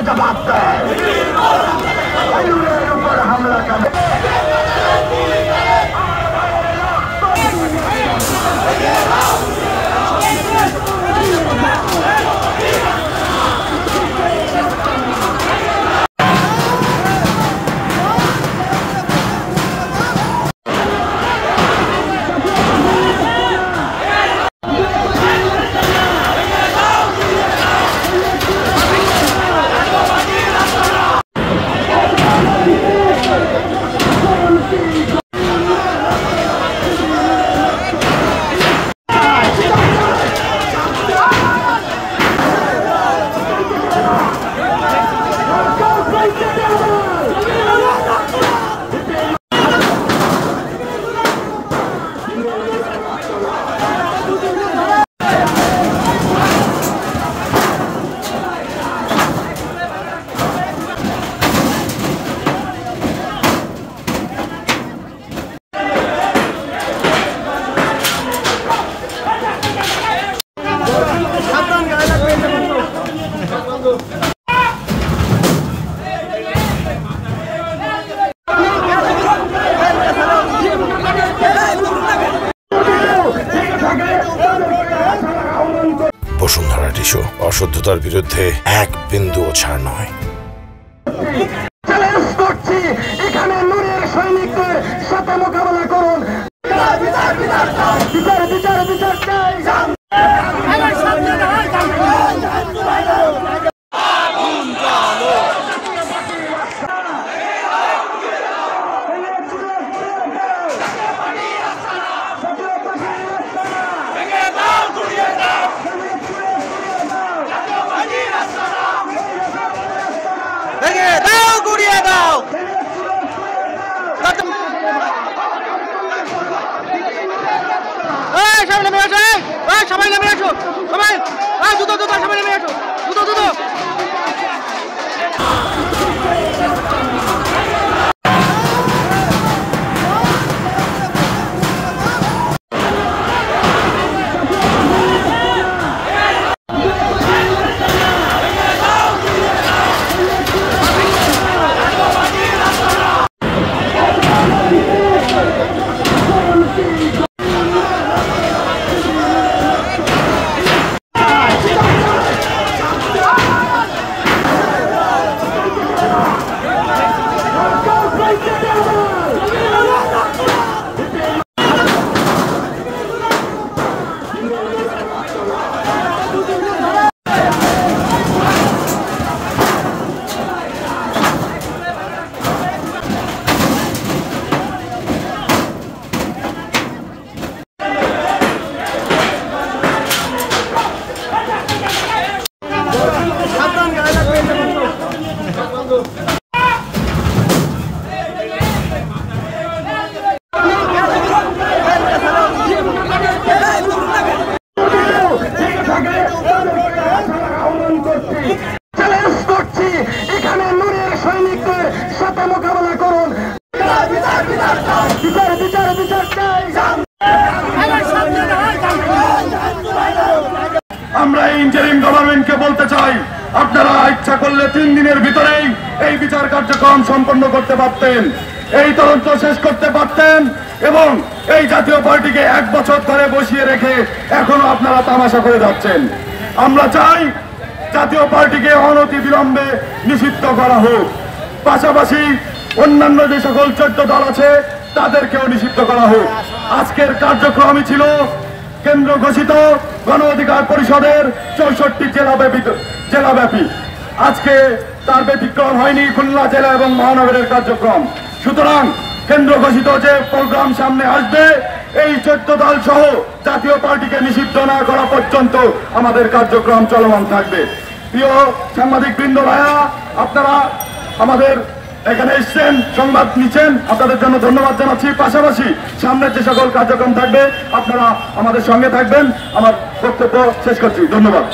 जवाब ऊपर हमला कर বসুন্ধরা টিস্যু অশুদ্ধতার বিরুদ্ধে এক বিন্দুও ছাড় নয়। চ্যালেঞ্জ করছি, এখানে নূরের সৈনিকদের সাথে মোকাবেলা করুন। বিচার বিচার বিচার চাই। সবাই নেমে আসো, সবাই দ্রুত দ্রুত সবাই নেমে আসো, দ্রুত দ্রুত। চ্যালেঞ্জ করছি, এখানে নূরের সৈনিকদের সাথে মোকাবেলা করুন। বিচার বিচার বিচার চাই। আমরা ইন্টারিম গভর্নমেন্টকে বলতে চাই, আপনারা ইচ্ছা করলে 3 দিনের ভিতরেই এই বিচার কার্যক্রম সম্পন্ন করতে পারতেন, এই তদন্ত শেষ করতে পারতেন এবং এই জাতীয় পার্টিকে 1 বছর ধরে বসিয়ে রেখে এখনো আপনারা তামাশা করে যাচ্ছেন। আমরা চাই জাতীয় পার্টিকে অনতি বিলম্বে নিষিদ্ধ করা হোক, পাশাপাশি অন্যান্য যে সকল 14 দল আছে তাদেরকেও নিষিদ্ধ করা হোক। আজকের কার্যক্রমই ছিল কেন্দ্র ঘোষিত গণ অধিকার পরিষদের 64 জেলাব্যাপী। আজকে তার ব্যতিক্রম হয়নি খুলনা জেলা এবং মহানগরের কার্যক্রম। সুতরাং কেন্দ্র ঘোষিত যে প্রোগ্রাম সামনে আসবে, এই 14 দল সহ জাতীয় পার্টিকে নিষিদ্ধ না করা পর্যন্ত আমাদের কার্যক্রম চলমান থাকবে। প্রিয় সাংবাদিক বৃন্দ ভাইয়া, আপনারা আমাদের এখানে এসেছেন, সংবাদ নিচ্ছেন, আপনাদের জন্য ধন্যবাদ জানাচ্ছি। পাশাপাশি সামনের যে সকল কার্যক্রম থাকবে আপনারা আমাদের সঙ্গে থাকবেন। আমার বক্তব্য শেষ করছি, ধন্যবাদ।